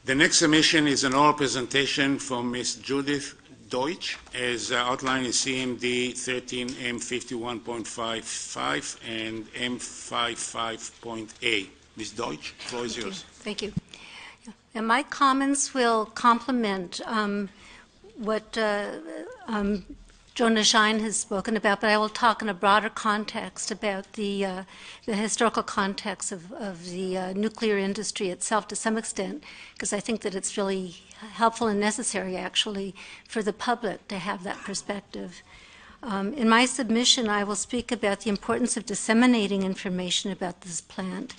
The next submission is an oral presentation from Ms. Judith Deutsch, as outlined in CMD 13M51.55 and M55.A. Ms. Deutsch, the floor is yours. Thank you. And my comments will complement what Jonah Schein has spoken about, but I will talk in a broader context about the historical context of the nuclear industry itself to some extent, because I think that it's really helpful and necessary, actually, for the public to have that perspective. In my submission, I will speak about the importance of disseminating information about this plant.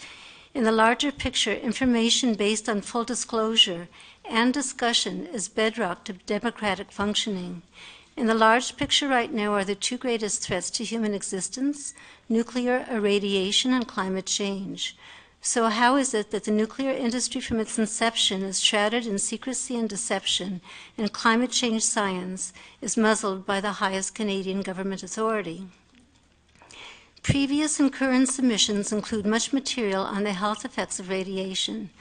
In the larger picture, information based on full disclosure and discussion is bedrock to democratic functioning. In the large picture right now are the two greatest threats to human existence: nuclear irradiation and climate change. So how is it that the nuclear industry from its inception is shrouded in secrecy and deception, and climate change science is muzzled by the highest Canadian government authority? Previous and current submissions include much material on the health effects of radiation.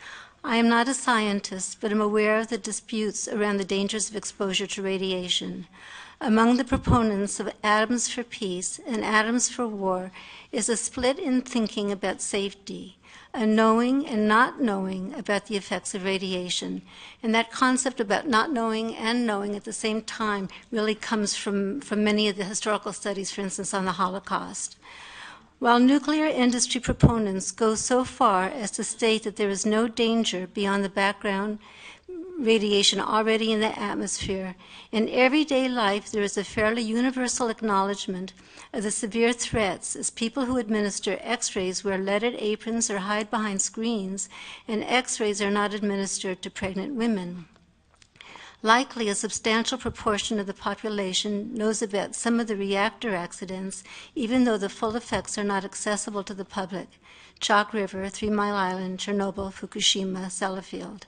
I am not a scientist, but am aware of the disputes around the dangers of exposure to radiation. Among the proponents of atoms for peace and atoms for war is a split in thinking about safety, a knowing and not knowing about the effects of radiation. And that concept about not knowing and knowing at the same time really comes from many of the historical studies, for instance, on the Holocaust. While nuclear industry proponents go so far as to state that there is no danger beyond the background radiation already in the atmosphere, in everyday life there is a fairly universal acknowledgement of the severe threats as people who administer X-rays wear leaded aprons or hide behind screens, and X-rays are not administered to pregnant women. Likely, a substantial proportion of the population knows about some of the reactor accidents, even though the full effects are not accessible to the public: Chalk River, 3 Mile Island, Chernobyl, Fukushima, Sellafield.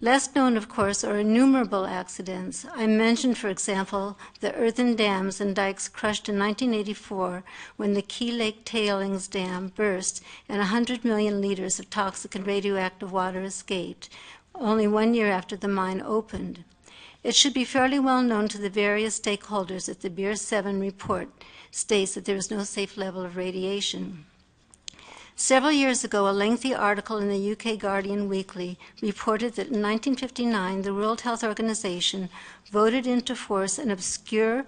Less known, of course, are innumerable accidents. I mentioned, for example, the earthen dams and dikes crushed in 1984 when the Key Lake Tailings Dam burst and 100 million liters of toxic and radioactive water escaped, only 1 year after the mine opened. It should be fairly well known to the various stakeholders that the Beer 7 report states that there is no safe level of radiation. Several years ago, a lengthy article in the UK Guardian Weekly reported that in 1959, the World Health Organization voted into force an obscure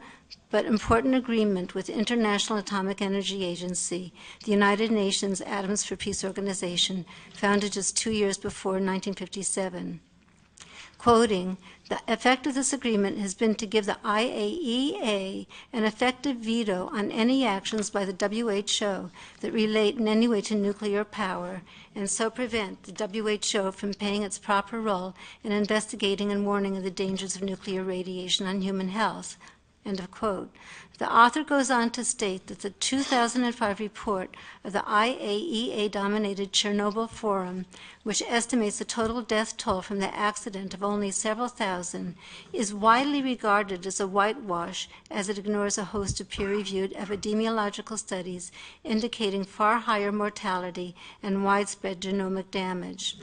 but important agreement with the International Atomic Energy Agency, the United Nations Atoms for Peace Organization, founded just 2 years before 1957. Quoting, "The effect of this agreement has been to give the IAEA an effective veto on any actions by the WHO that relate in any way to nuclear power, and so prevent the WHO from playing its proper role in investigating and warning of the dangers of nuclear radiation on human health." End of quote. The author goes on to state that the 2005 report of the IAEA-dominated Chernobyl Forum, which estimates the total death toll from the accident of only several thousand, is widely regarded as a whitewash, as it ignores a host of peer-reviewed epidemiological studies indicating far higher mortality and widespread genomic damage.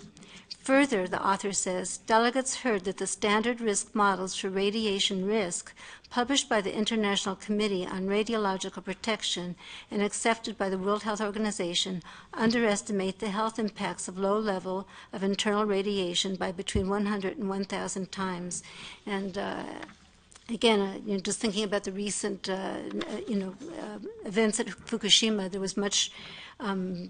Further, the author says, delegates heard that the standard risk models for radiation risk, published by the International Committee on Radiological Protection and accepted by the World Health Organization, underestimate the health impacts of low level of internal radiation by between 100 and 1,000 times. And again, just thinking about the recent, events at Fukushima, there was much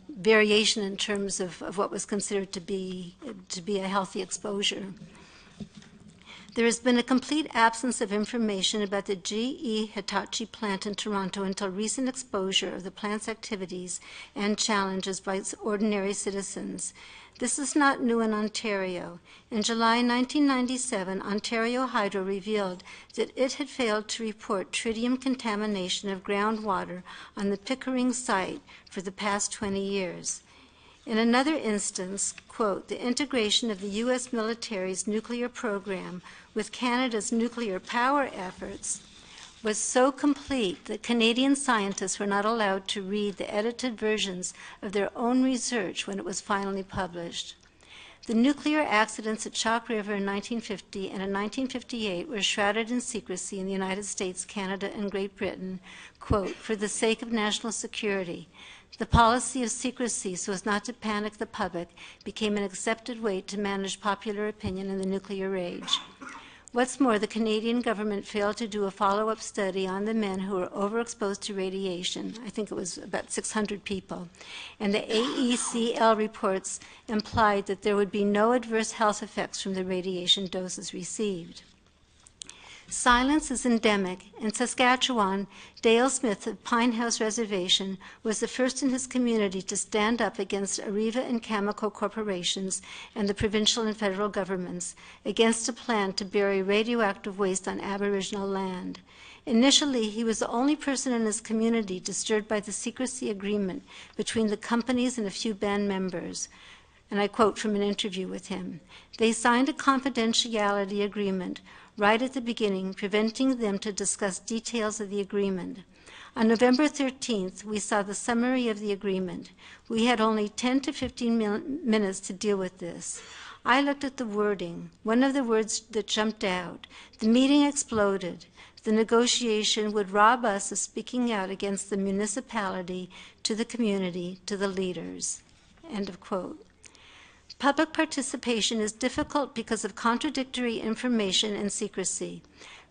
variation in terms of what was considered to be a healthy exposure. There has been a complete absence of information about the GE-Hitachi plant in Toronto until recent exposure of the plant's activities and challenges by its ordinary citizens. This is not new in Ontario. In July 1997, Ontario Hydro revealed that it had failed to report tritium contamination of groundwater on the Pickering site for the past 20 years. In another instance, quote, the integration of the U.S. military's nuclear program with Canada's nuclear power efforts was so complete that Canadian scientists were not allowed to read the edited versions of their own research when it was finally published. The nuclear accidents at Chalk River in 1950 and in 1958 were shrouded in secrecy in the United States, Canada, and Great Britain, quote, for the sake of national security. The policy of secrecy, so as not to panic the public, became an accepted way to manage popular opinion in the nuclear age. What's more, the Canadian government failed to do a follow-up study on the men who were overexposed to radiation. I think it was about 600 people. And the AECL reports implied that there would be no adverse health effects from the radiation doses received. Silence is endemic. In Saskatchewan, Dale Smith of Pine House Reservation was the first in his community to stand up against Areva and Cameco corporations and the provincial and federal governments against a plan to bury radioactive waste on Aboriginal land. Initially, he was the only person in his community disturbed by the secrecy agreement between the companies and a few band members. And I quote from an interview with him, "They signed a confidentiality agreement right at the beginning, preventing them to discuss details of the agreement. On November 13th, we saw the summary of the agreement. We had only 10 to 15 minutes to deal with this. I looked at the wording. One of the words that jumped out, the meeting exploded. The negotiation would rob us of speaking out against the municipality, to the community, to the leaders." End of quote. Public participation is difficult because of contradictory information and secrecy.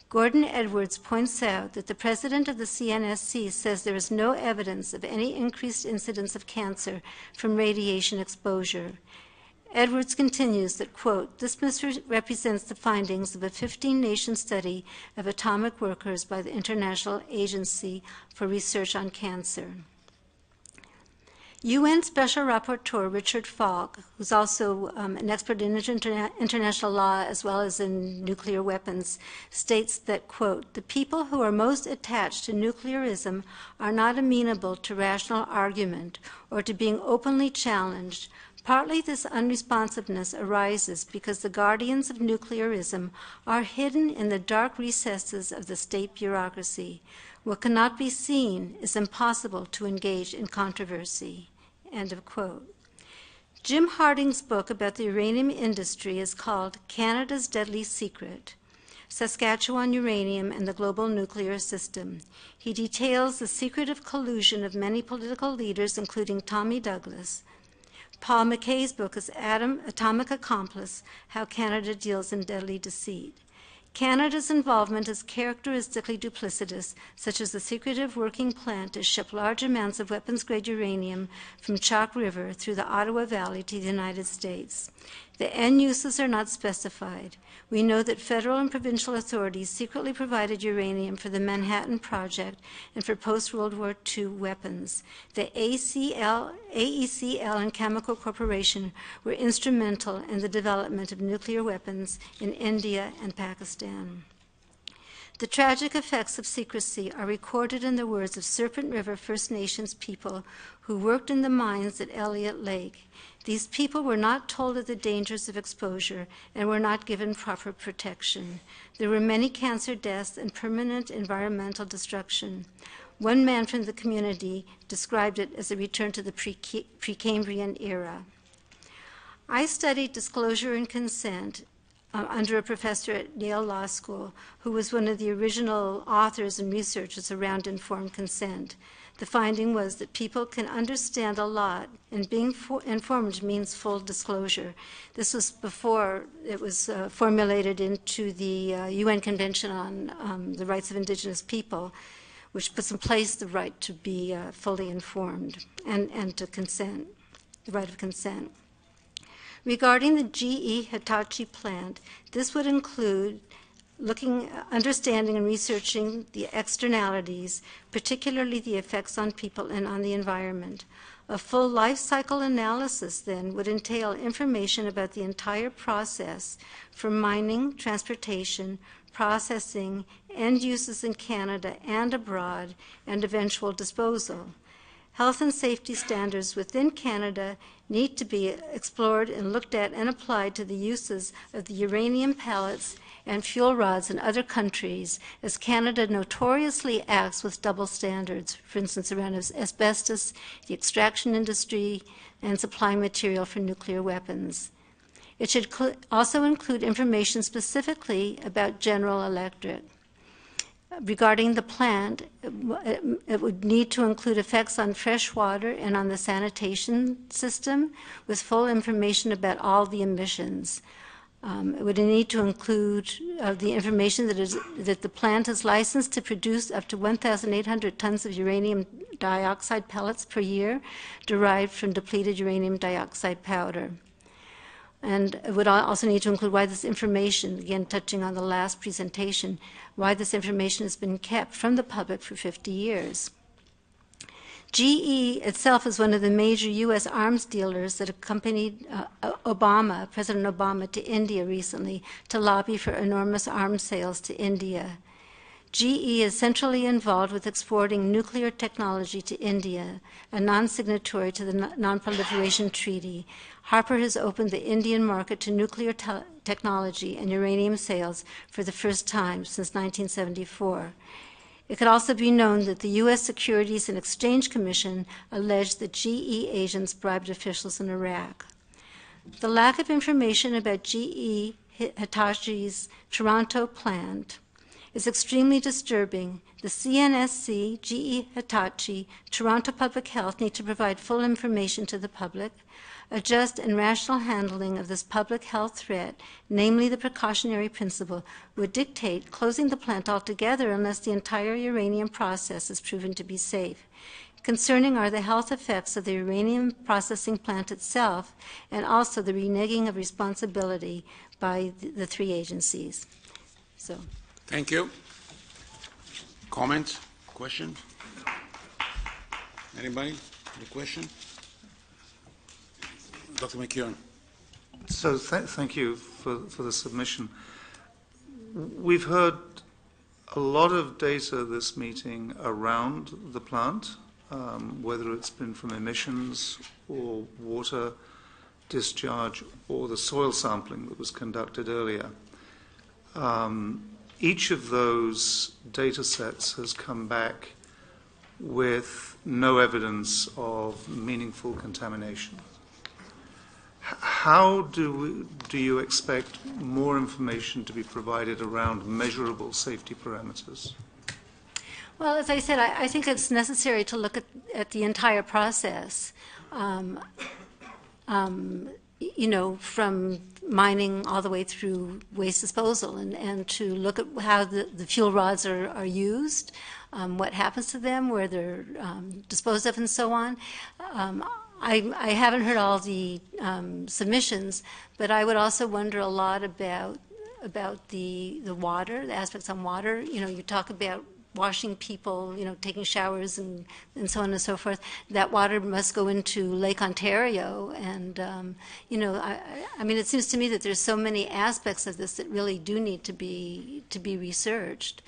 Gordon Edwards points out that the president of the CNSC says there is no evidence of any increased incidence of cancer from radiation exposure. Edwards continues that, quote, "This misrepresents the findings of a 15-nation study of atomic workers by the International Agency for Research on Cancer." UN Special Rapporteur Richard Falk, who's also an expert in international law as well as in nuclear weapons, states that, quote, "The people who are most attached to nuclearism are not amenable to rational argument or to being openly challenged. Partly this unresponsiveness arises because the guardians of nuclearism are hidden in the dark recesses of the state bureaucracy. What cannot be seen is impossible to engage in controversy." End of quote. Jim Harding's book about the uranium industry is called Canada's Deadly Secret, Saskatchewan Uranium and the Global Nuclear System. He details the secretive collusion of many political leaders, including Tommy Douglas. Paul McKay's book is Atomic Accomplice, How Canada Deals in Deadly Deceit. Canada's involvement is characteristically duplicitous, such as the secretive working plan to ship large amounts of weapons-grade uranium from Chalk River through the Ottawa Valley to the United States. The end uses are not specified. We know that federal and provincial authorities secretly provided uranium for the Manhattan Project and for post-World War II weapons. The AECL and Cameco Corporation were instrumental in the development of nuclear weapons in India and Pakistan. The tragic effects of secrecy are recorded in the words of Serpent River First Nations people who worked in the mines at Elliott Lake. These people were not told of the dangers of exposure and were not given proper protection. There were many cancer deaths and permanent environmental destruction. One man from the community described it as a return to the Precambrian era. I studied disclosure and consent under a professor at Yale Law School who was one of the original authors and researchers around informed consent. The finding was that people can understand a lot, and being informed means full disclosure. This was before it was formulated into the UN Convention on the Rights of Indigenous People, which puts in place the right to be fully informed and to consent, the right of consent. Regarding the GE-Hitachi plant, this would include understanding and researching the externalities, particularly the effects on people and on the environment. A full life cycle analysis, then, would entail information about the entire process, from mining, transportation, processing, end uses in Canada and abroad, and eventual disposal. Health and safety standards within Canada need to be explored and looked at and applied to the uses of the uranium pellets and fuel rods in other countries, as Canada notoriously acts with double standards, for instance, around asbestos, the extraction industry, and supplying material for nuclear weapons. It should also include information specifically about General Electric. Regarding the plant, it would need to include effects on fresh water and on the sanitation system with full information about all the emissions. It would need to include the information that the plant is licensed to produce up to 1,800 tons of uranium dioxide pellets per year derived from depleted uranium dioxide powder. And it would also need to include why this information, again touching on the last presentation, why this information has been kept from the public for 50 years. GE itself is one of the major U.S. arms dealers that accompanied President Obama, to India recently to lobby for enormous arms sales to India. GE is centrally involved with exporting nuclear technology to India, a non-signatory to the Non-Proliferation Treaty. Harper has opened the Indian market to nuclear technology and uranium sales for the first time since 1974. It could also be known that the U.S. Securities and Exchange Commission alleged that GE agents bribed officials in Iraq. The lack of information about GE-Hitachi's Toronto plant is extremely disturbing. The CNSC, GE-Hitachi, Toronto Public Health need to provide full information to the public. A just and rational handling of this public health threat, namely the precautionary principle, would dictate closing the plant altogether unless the entire uranium process is proven to be safe. Concerning are the health effects of the uranium processing plant itself and also the reneging of responsibility by the three agencies. So. Thank you. Comments? Questions? Anybody? Any question? Dr. McKeown. So thank you for the submission. We've heard a lot of data this meeting around the plant, whether it's been from emissions or water discharge or the soil sampling that was conducted earlier. Each of those data sets has come back with no evidence of meaningful contamination. How do you expect more information to be provided around measurable safety parameters? Well, as I said, I think it's necessary to look at the entire process, you know, from mining all the way through waste disposal, and to look at how the fuel rods are used, what happens to them, where they're disposed of, and so on. I haven't heard all the submissions, but I would also wonder a lot about the water, the aspects on water. You know, you talk about washing people, you know, taking showers and so on and so forth. That water must go into Lake Ontario, and you know, I mean, it seems to me that there's so many aspects of this that really do need to be researched.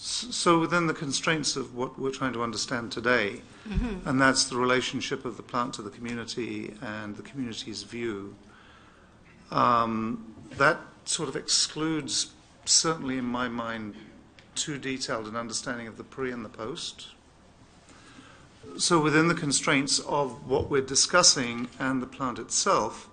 So within the constraints of what we're trying to understand today, and that's the relationship of the plant to the community and the community's view, that sort of excludes, certainly in my mind, too detailed an understanding of the pre and the post. So within the constraints of what we're discussing and the plant itself,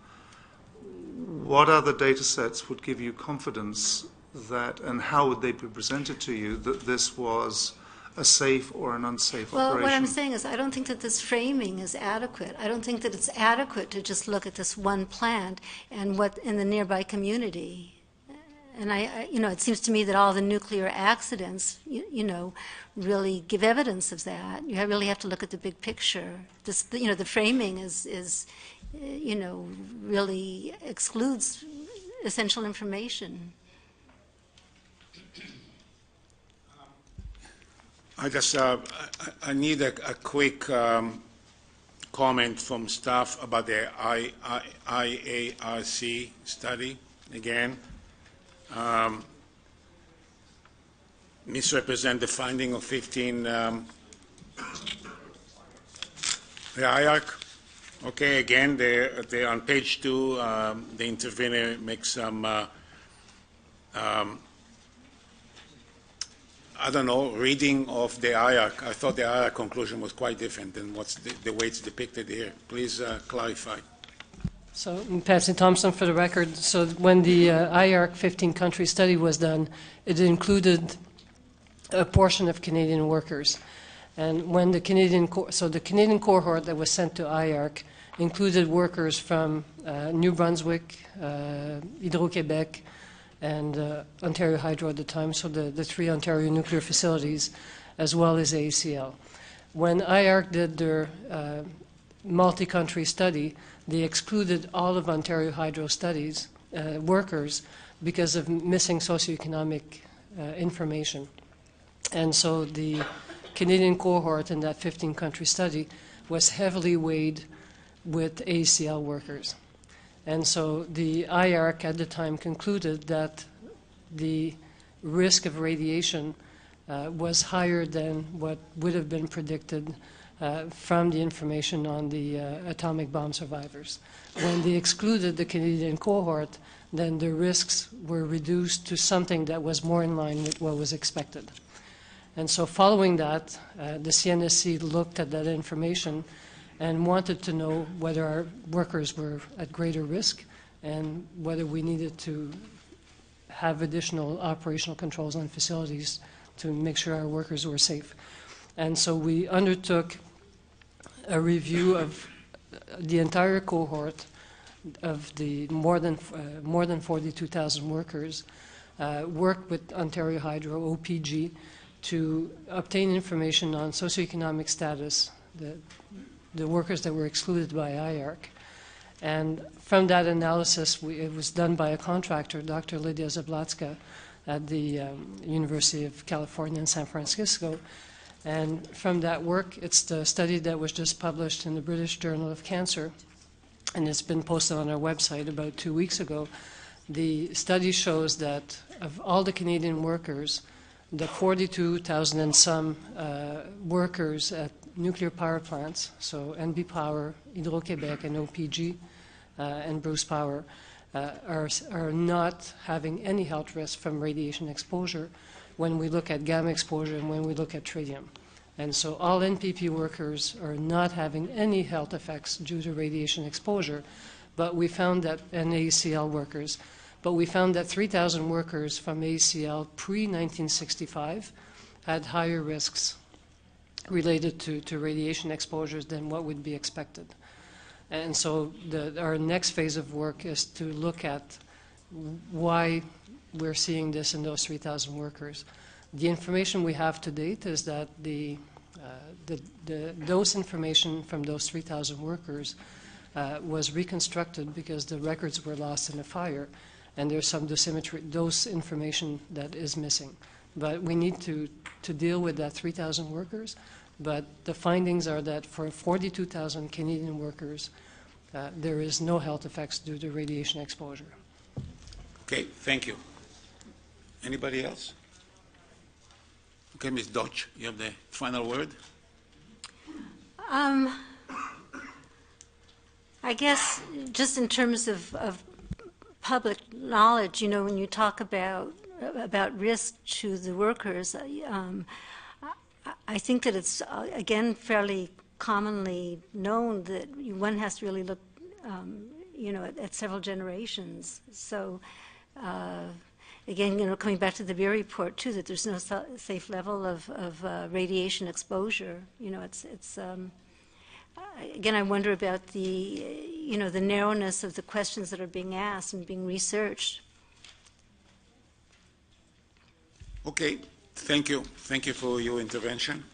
what other data sets would give you confidence that, and how would they be presented to you, that this was a safe or an unsafe operation? Well, what I'm saying is I don't think that this framing is adequate. I don't think that it's adequate to just look at this one plant and what in the nearby community. And you know, it seems to me that all the nuclear accidents, you know, really give evidence of that. You really have to look at the big picture. This, you know, the framing is you know, really excludes essential information. I just I need a quick comment from staff about the IARC study again. Misrepresent the finding of 15 the IARC. Okay, again, they're on page 2. The intervener makes some I don't know, reading of the IARC. I thought the IARC conclusion was quite different than what's the way it's depicted here. Please clarify. So, Patsy Thompson for the record. So when the IARC 15-country study was done, it included a portion of Canadian workers. And when the Canadian cohort that was sent to IARC included workers from New Brunswick, Hydro-Québec, and Ontario Hydro at the time, so the three Ontario nuclear facilities, as well as ACL. When IARC did their multi-country study, they excluded all of Ontario Hydro studies workers because of missing socioeconomic information. And so the Canadian cohort in that 15-country study was heavily weighed with ACL workers. And so the IARC at the time concluded that the risk of radiation was higher than what would have been predicted from the information on the atomic bomb survivors. When they excluded the Canadian cohort, then the risks were reduced to something that was more in line with what was expected. And so following that, the CNSC looked at that information and wanted to know whether our workers were at greater risk and whether we needed to have additional operational controls on facilities to make sure our workers were safe. And so we undertook a review of the entire cohort of the more than 42,000 workers, worked with Ontario Hydro, OPG, to obtain information on socioeconomic status, the workers that were excluded by IARC. And from that analysis, it was done by a contractor, Dr. Lydia Zablatska, at the University of California in San Francisco. And from that work, it's the study that was just published in the British Journal of Cancer, and it's been posted on our website about 2 weeks ago. The study shows that of all the Canadian workers, the 42,000 and some workers at nuclear power plants, so NB Power, Hydro-Québec, and OPG, and Bruce Power, are not having any health risk from radiation exposure when we look at gamma exposure and when we look at tritium. And so all NPP workers are not having any health effects due to radiation exposure, but we found that, and ACL workers, but we found that 3,000 workers from ACL pre-1965 had higher risks related to radiation exposures than what would be expected. And so our next phase of work is to look at why we're seeing this in those 3,000 workers. The information we have to date is that those information from those 3,000 workers was reconstructed because the records were lost in a fire, and there's some dosimetry, dose information that is missing. But we need to deal with that 3,000 workers, but the findings are that for 42,000 Canadian workers, there is no health effects due to radiation exposure. Okay, thank you. Anybody else? Okay, Ms. Deutsch, you have the final word. I guess just in terms of public knowledge, you know, when you talk about risk to the workers, I think that it's, again, fairly commonly known that one has to really look, you know, at several generations. So, again, you know, coming back to the Beer report too, that there's no safe level of radiation exposure. You know, it's again, I wonder about the, you know, the narrowness of the questions that are being asked and being researched. Okay, thank you. Thank you for your intervention.